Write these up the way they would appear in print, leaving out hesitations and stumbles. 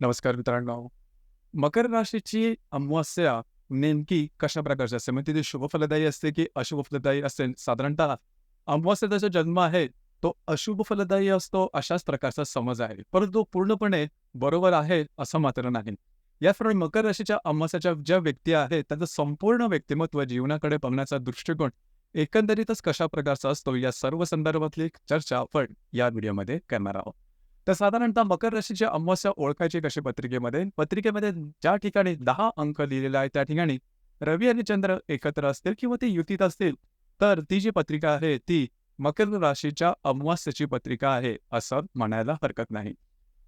नमस्कार मित्रांनो. मकर राशीची अमावास्या नेमकी कशा प्रकारची असते? म्हणजे ती शुभ फलदायी असते की अशुभ फलदायी असेल? साधारणतः अमावास्येचा जो जन्म आहे, तो अशुभ फलदायी असतो अशाच प्रकारचा समज आहे. परंतु पूर्णपणे बरोबर आहे असं मात्र नाही. याचप्रमाणे मकर राशीच्या अमावास्येच्या ज्या व्यक्ती आहेत, त्यांचं संपूर्ण व्यक्तिमत्व जीवनाकडे बघण्याचा दृष्टिकोन एकंदरीतच कशा प्रकारचा असतो, या सर्व संदर्भातली चर्चा आपण या व्हिडिओमध्ये करणार आहोत. तर साधारणतः मकर राशीची अमावास्या ओळखायची कशी पत्रिकेमध्ये? पत्रिकेमध्ये ज्या ठिकाणी 10 अंक लिहिलेले आहेत, त्या ठिकाणी रवी आणि चंद्र एकत्र असतील किंवा ते युतीत असतील, तर ती जी पत्रिका आहे, ती मकर राशीच्या अमावास्येची पत्रिका आहे, असं म्हणायला हरकत नाही.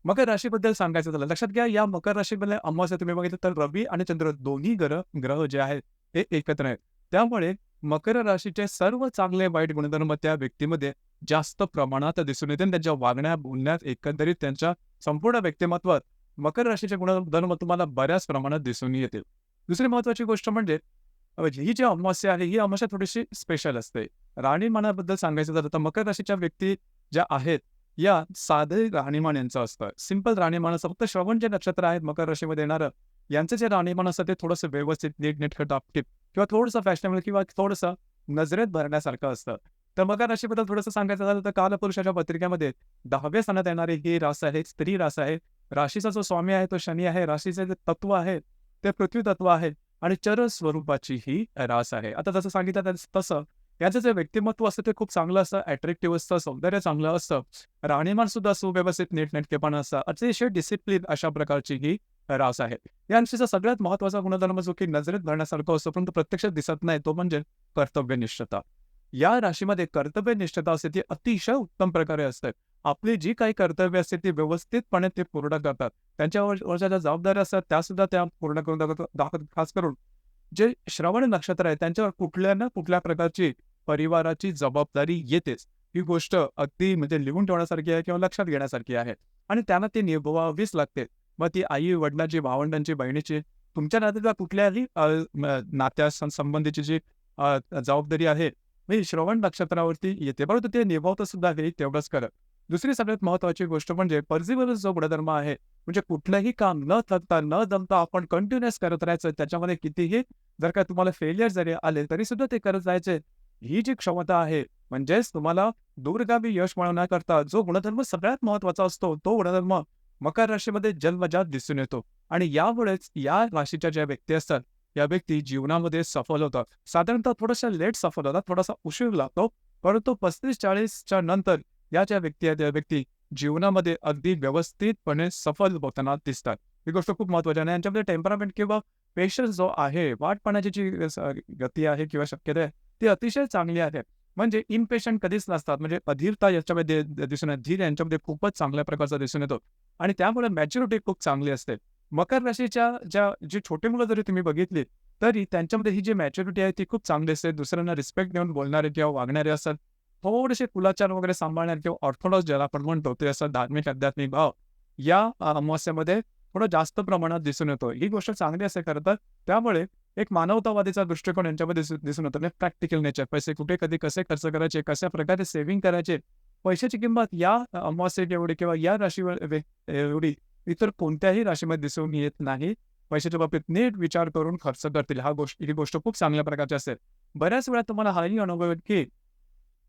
मकर राशीबद्दल सांगायचं झालं, लक्षात घ्या, या मकर राशीमध्ये अमावास्या तुम्ही बघितलं तर रवी आणि चंद्र दोन्ही ग्रह जे आहेत, हे एकत्र आहेत. त्यामुळे मकर राशीचे सर्व चांगले वाईट गुणधर्म त्या व्यक्तीमध्ये जास्त प्रमाणात दिसून येते आणि त्यांच्या वागण्यात, बोलण्यात, एकंदरीत त्यांच्या संपूर्ण व्यक्तिमत्वात मकर राशीचे गुणधर्म तुम्हाला बऱ्याच प्रमाणात दिसून येतील. दुसरी महत्त्वाची गोष्ट म्हणजे ही जी अमावास्या आहे, ही अमावास्या थोडीशी स्पेशल असते. राहणीमानाबद्दल सांगायचं झालं तर मकर राशीच्या व्यक्ती ज्या आहेत, या साधे राहणीमान यांचं असतं. सिंपल राहणीमान असतं. फक्त श्रवण जे नक्षत्र आहेत मकर राशीमध्ये येणारं, यांचं जे राहणीमान असतं ते थोडंसं व्यवस्थित, नीटनेटकं, टापटीप किंवा थोडंसं फॅशनेबल किंवा थोडंसं नजरेत भरण्यासारखं असतं. तर मगर राशीबद्दल थोडंसं सांगायचं झालं तर कालपुरुषाच्या पत्रिकेमध्ये 10व्या स्थानात येणारी ही रास आहे, स्त्री रास आहे. राशीचा जो स्वामी आहे तो शनी आहे. राशीचे जे तत्व आहे ते पृथ्वी तत्व आहे आणि चर स्वरूपाची ही रास आहे. आता जसं सांगितलं तसं याचं जे व्यक्तिमत्व असतं ते खूप चांगलं असतं, अट्रॅक्टिव्ह असतं, सौंदर्य चांगलं असतं. राहणीमान सुद्धा सुव्यवस्थित, नीटनेटकेपणा असतं. अतिशय डिसिप्लिन अशा प्रकारची ही रास आहे. या राशीचा सगळ्यात महत्त्वाचा गुणधर्म जो की नजरेत भरण्यासारखा असतो, परंतु प्रत्यक्षात दिसत नाही, तो म्हणजे कर्तव्यनिष्ठता. या राशीमध्ये कर्तव्यनिष्ठता असते ती अतिशय उत्तम प्रकारे असते. आपली जी काही कर्तव्य असते ती व्यवस्थितपणे ते पूर्ण करतात. त्यांच्यावर ज्या जबाबदाऱ्या असतात त्यासुद्धा त्या पूर्ण करून दाखवतात. खास करून जे श्रवण नक्षत्र आहे त्यांच्यावर कुठल्या ना कुठल्या प्रकारची परिवाराची जबाबदारी येतेच. ही गोष्ट अगदी म्हणजे लिहून ठेवण्यासारखी आहे किंवा लक्षात घेण्यासारखी आहे आणि त्यांना ती निभवावीच लागते. मग ती आई-वडिलांची, भावंडांची, बहिणीची, तुमच्या नात्यातल्या कुठल्याही नात्या संबंधीची जी जबाबदारी आहे, मी श्रवण नक्षत्रावरती येते. परंतु ते निभावतं सुद्धा हे तेवढंच खरं. दुसरी सगळ्यात महत्त्वाची गोष्ट म्हणजे परजीवरच जो गुणधर्म आहे, म्हणजे कुठलंही काम न थकता, न दमता आपण कंटिन्युअस करत राहायचं. त्याच्यामध्ये कितीही जर का तुम्हाला फेलियर जरी आले, तरीसुद्धा ते करत जायचे. ही जी क्षमता आहे, म्हणजेच तुम्हाला दूरगामी यश मिळवण्याकरता जो गुणधर्म सगळ्यात महत्त्वाचा असतो, तो गुणधर्म मकर राशीमध्ये जन्मजात दिसून येतो आणि यामुळेच या राशीच्या ज्या व्यक्ती असतात, या व्यक्ती जीवनामध्ये सफल होतात. साधारणतः थोड्याशा लेट सफल होतात, थोडासा उशीर लागतो. परंतु 35-40च्या नंतर या ज्या व्यक्ती आहेत, त्या व्यक्ती जीवनामध्ये अगदी व्यवस्थितपणे सफल होताना दिसतात. ही गोष्ट खूप महत्त्वाची आहे आणि यांच्यामध्ये टेम्परामेंट किंवा पेशन्स जो आहे, वाट पाहण्याची जी गती आहे किंवा शक्यता आहे, ती अतिशय चांगली आहे. म्हणजे इम्पेशंट कधीच नसतात. म्हणजे अधीरता याच्यामध्ये दिसून येते. धीर यांच्यामध्ये खूपच चांगल्या प्रकारचा दिसून येतो आणि त्यामुळे मॅच्युरिटी खूप चांगली असते. मकर राशीच्या जी छोटी मुलं जरी तुम्ही बघितली, तरी त्यांच्यामध्ये ही जी मॅच्युरिटी आहे ती खूप चांगली असते. दुसऱ्यांना रिस्पेक्ट देऊन बोलणारे किंवा वागणारे असतात. थोडेसे कुलाचार वगैरे सांभाळणारे किंवा ऑर्थोडॉक्स ज्याला आपण म्हणतो, ते असं धार्मिक आध्यात्मिक भाव या अमावास्येमध्ये थोडं जास्त प्रमाणात दिसून येतो. ही गोष्ट चांगली असते खरं तर. त्यामुळे एक मानवतावादीचा दृष्टिकोन यांच्यामध्ये दिसून येतो. म्हणजे प्रॅक्टिकल नेचर. पैसे कुठे, कधी, कसे खर्च करायचे, कशा प्रकारे सेव्हिंग करायचे. पैशाची किंमत या अमावास्येत एवढी किंवा या राशीवर एवढी इतर कोणत्याही राशीमध्ये दिसून येत नाही. पैशाच्या बाबतीत नीट विचार करून खर्च करतील. ही गोष्ट खूप चांगल्या प्रकारची असेल. बऱ्याच वेळा तुम्हाला हाही अनुभव येईल, की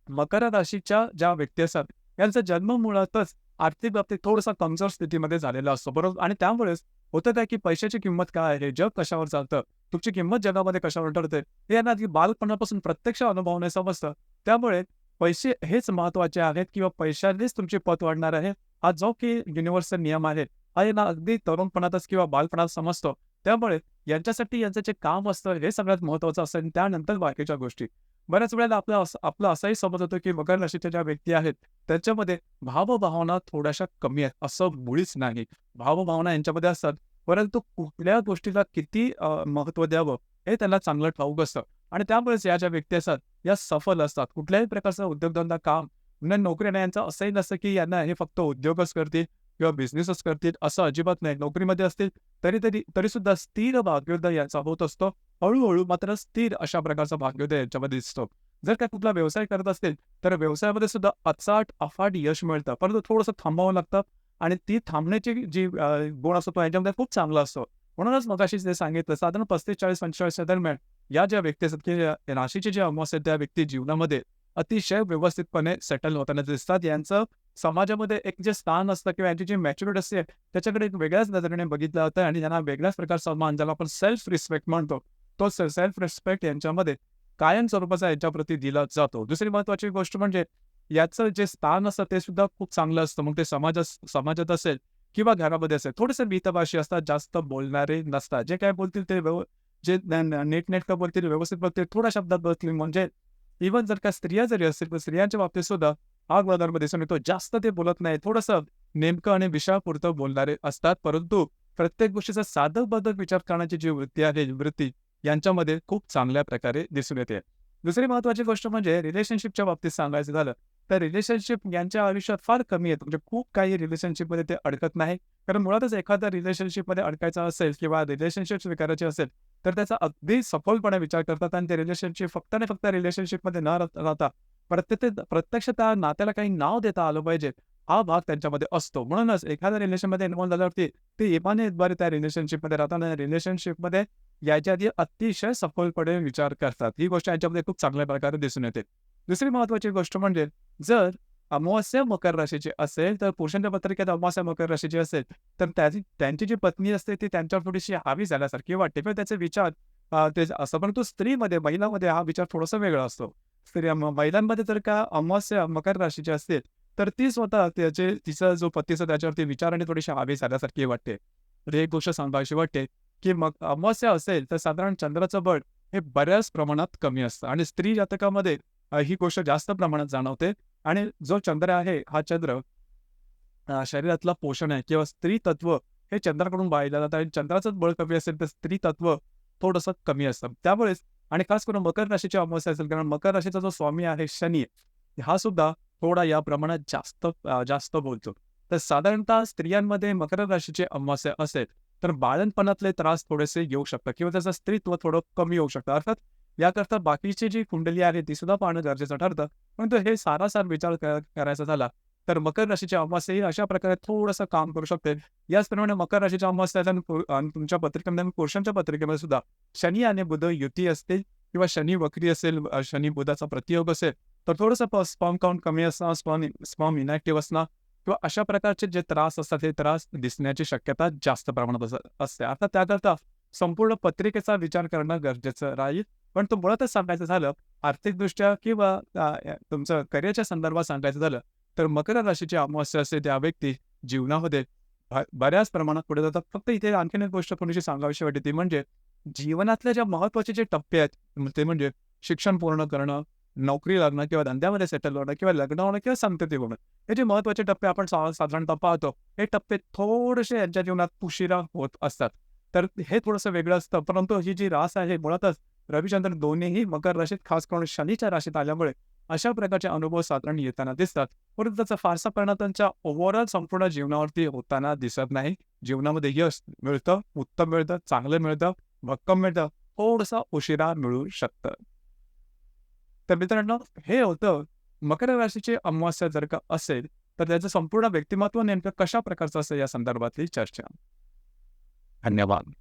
मकर राशीच्या ज्या व्यक्ती असतात, यांचा जन्म मुळातच आर्थिक बाबतीत थोडासा कमजोर स्थितीमध्ये झालेला असतो, बरोबर? आणि त्यामुळेच होतं काय, की पैशाची किंमत काय आहे? जग कशावर चालतं? तुमची किंमत जगामध्ये कशावर ठरते? हे यांना अगदी बालपणापासून प्रत्यक्ष अनुभवाने समजतं. त्यामुळे पैसे हेच महत्त्वाचे आहेत किंवा पैशानेच तुमची पत वाढणार आहे, हा जो की युनिव्हर्सल नियम आहे, हा यांना अगदी तरुणपणातच किंवा बालपणात समजतो. त्यामुळे यांच्यासाठी यांचं जे काम असतं, हे सगळ्यात महत्त्वाचं असतं आणि त्यानंतर बाकीच्या गोष्टी. बऱ्याच वेळेला आपलं असाही समज होतो, की मकर राशीच्या ज्या व्यक्ती आहेत, त्यांच्यामध्ये भावभावना थोड्याशा कमी आहेत, असं मुळीच नाही. भावभावना यांच्यामध्ये असतात, परंतु कुठल्या गोष्टीला किती महत्त्व द्यावं, हे त्यांना चांगलं ठाऊक असतं आणि त्यामुळेच या ज्या व्यक्ती असतात, या सफल असतात. कुठल्याही प्रकारचा उद्योगधंदा, काम, नोकरी नाही, यांचं असंही नसतं, की यांना हे फक्त उद्योगच करतील किंवा बिझनेसच करतील, असं अजिबात नाही. नोकरीमध्ये असतील तरीसुद्धा स्थिर भाग्योदय यांचा होत असतो. हळू-हळू मात्र स्थिर अशा प्रकारचा भाग्योदय यांच्यामध्ये दिसतो. जर का कुठला व्यवसाय करत असतील, तर व्यवसायामध्ये सुद्धा अफाट यश मिळतं. परंतु थोडंसं थांबावं लागतं आणि ती थांबण्याची जी गुण असतो तो ह्याच्यामध्ये खूप चांगला असतो. म्हणूनच मगाशी जे सांगितलं साधारण 35-40-45 दरम्यान या ज्या व्यक्ती असतात, की राशीचे जे अमावास्या आहेत, त्या व्यक्ती जीवनामध्ये अतिशय व्यवस्थितपणे सेटल होताना दिसतात. यांचं समाजामध्ये एक जे स्थान असतं किंवा यांची जी मॅच्युरिटी असते, त्याच्याकडे एक वेगळ्याच नजरेने बघितलं जातं आणि त्यांना वेगळ्याच प्रकारचा मान ज्याला आपण सेल्फ रिस्पेक्ट म्हणतो, तो सेल्फ रिस्पेक्ट यांच्यामध्ये कायम स्वरूपाचा यांच्याप्रती दिला जातो. दुसरी महत्त्वाची गोष्ट म्हणजे याचं जे स्थान असतं ते सुद्धा खूप चांगलं असतं. मग ते समाजात असेल किंवा घरामध्ये असेल. थोडेसे मितभाषी असतात, जास्त बोलणारे नसतात. जे काय बोलतील ते जे नीटनेटकं बोलतील, व्यवस्थित बोलतील, थोड्या शब्दात बोलतील म्हणजे इव्हन जर का स्त्रिया जरी असतील, तर स्त्रियांच्या बाबतीत सुद्धा हा गुणधर्म दिसून येतो. जास्त ते बोलत नाही. थोडंसं नेमकं आणि विषयापुरतं बोलणारे असतात. परंतु प्रत्येक गोष्टीचा साधक-बाधक विचार करण्याची जी वृत्ती आहे, वृत्ती यांच्यामध्ये खूप चांगल्या प्रकारे दिसून येते. दुसरी महत्त्वाची गोष्ट म्हणजे रिलेशनशिपच्या बाबतीत सांगायचं झालं, तर रिलेशनशिप यांच्या आयुष्यात फार कमी आहेत. म्हणजे खूप काही रिलेशनशिपमध्ये ते अडकत नाही. कारण मुळातच एखाद्या रिलेशनशिपमध्ये अडकायचं असेल किंवा रिलेशनशिप स्वीकारायची असेल, तर त्याचा अगदी सखोलपणे विचार करतात आणि ते रिलेशनशिप फक्त आणि फक्त रिलेशनशिपमध्ये न राहता प्रत्यक्ष त्या नात्याला काही नाव देता आलं पाहिजे, हा भाग त्यांच्यामध्ये असतो. म्हणूनच एखाद्या रिलेशनमध्ये इन्व्हॉल्व झाल्यावरती ते इमाने-इतबारे त्या रिलेशनशिपमध्ये राहतात आणि रिलेशनशिपमध्ये याच्या आधी अतिशय सखोलपणे विचार करतात. ही गोष्ट यांच्यामध्ये खूप चांगल्या प्रकारे दिसून येते. दुसरी महत्त्वाची गोष्ट म्हणजे जर अमावास्या मकर राशीची असेल, तर पुरुषांच्या पत्रिकेत अमावास्या मकर राशीची असेल, तर त्यांची जी पत्नी असते ती त्यांच्यावर थोडीशी हावी झाल्यासारखी वाटते किंवा त्याचे विचार ते असं. परंतु स्त्रीमध्ये, महिलामध्ये हा विचार थोडासा वेगळा असतो. महिलांमध्ये जर का अमावास्या मकर राशीची असेल, तर ती स्वतः तिचा जो पती असतो त्याच्यावरती विचाराने थोडीशी हावी झाल्यासारखी वाटते. तर एक गोष्ट सांगावीशी वाटते, की मग अमावास्या असेल तर साधारण चंद्राचं बळ हे बऱ्याच प्रमाणात कमी असतं आणि स्त्री जातकामध्ये ही गोष्ट जास्त प्रमाणात जाणवते आणि जो चंद्र आहे, हा चंद्र शरीरातलं पोषण आहे किंवा स्त्री तत्व हे चंद्राकडून पाहिलं जातं आणि चंद्राचंच बळ कमी असेल तर स्त्री तत्व थोडंसं कमी असतं. त्यामुळेच आणि खास करून मकर राशीची अमावास्या असेल, कारण मकर राशीचा जो स्वामी आहे शनी, हा सुद्धा थोडा या प्रमाणात जास्त बोलतो. तर साधारणतः स्त्रियांमध्ये मकर राशीची अमावास्या असेल, तर बाळंतपणातले त्रास थोडेसे येऊ शकतात किंवा त्याचं स्त्रीत्व थोडं कमी होऊ शकतं. अर्थात याकरता बाकीची जी कुंडली आहे ती सुद्धा पाहणं गरजेचं ठरतं. परंतु हे सारासार विचार करायचा झाला, तर मकर राशीची अमावास्या ही अशा प्रकारे थोडंसं काम करू शकते. याचप्रमाणे मकर राशीच्या अमावास्या आणि तुमच्या पत्रिकेमध्ये आणि पुरुषांच्या पत्रिकेमध्ये सुद्धा शनी आणि बुध युती असते किंवा शनी वक्री असेल, शनी बुधाचा प्रतियोग असेल, तर थोडंसं स्पर्म काउंट कमी असणं, स्पर्म इनॅक्टिव्ह असणं किंवा अशा प्रकारचे जे त्रास असतात, हे त्रास दिसण्याची शक्यता जास्त प्रमाणात असते. आता त्याकरता संपूर्ण पत्रिकेचा विचार करणं गरजेचं राहील. पण तो मुळातच सांगायचं झालं, आर्थिकदृष्ट्या किंवा तुमचं करिअरच्या संदर्भात सांगायचं झालं, तर मकर राशीची अमावास्या असते त्या व्यक्ती जीवनामध्ये बऱ्याच प्रमाणात पुढे जातात. फक्त इथे आणखीन एक गोष्ट थोडीशी सांगावीशी वाटते, ती म्हणजे जीवनातल्या ज्या महत्त्वाचे जे टप्पे आहेत, ते म्हणजे शिक्षण पूर्ण करणं, नोकरी लागणं किंवा धंद्यामध्ये सेटल होणं किंवा लग्न होणं किंवा संतती होणं. हे जे महत्त्वाचे टप्पे आपण साधारणतः पाहतो, हे टप्पे थोडेसे यांच्या जीवनात उशिरा होत असतात. तर हे थोडंसं वेगळं असतं. परंतु ही जी रास आहे मुळातच रविचंद्र दोन्हीही मकर राशीत खास करून शनीच्या राशीत आल्यामुळे अशा प्रकारचे अनुभव साधारण येताना दिसतात. परंतु त्याचा फारसा परिणाम त्यांच्या ओव्हरऑल संपूर्ण जीवनावरती होताना दिसत नाही. जीवनामध्ये यश मिळतं, उत्तम मिळतं, चांगलं मिळतं, भक्कम मिळतं, थोडंसं उशिरा मिळू शकतं. तर मित्रांनो, हे होतं मकर राशीची अमावास्या जर का असेल, तर त्याचं संपूर्ण व्यक्तिमत्व नेमकं कशा प्रकारचं असेल या संदर्भातली चर्चा. धन्यवाद.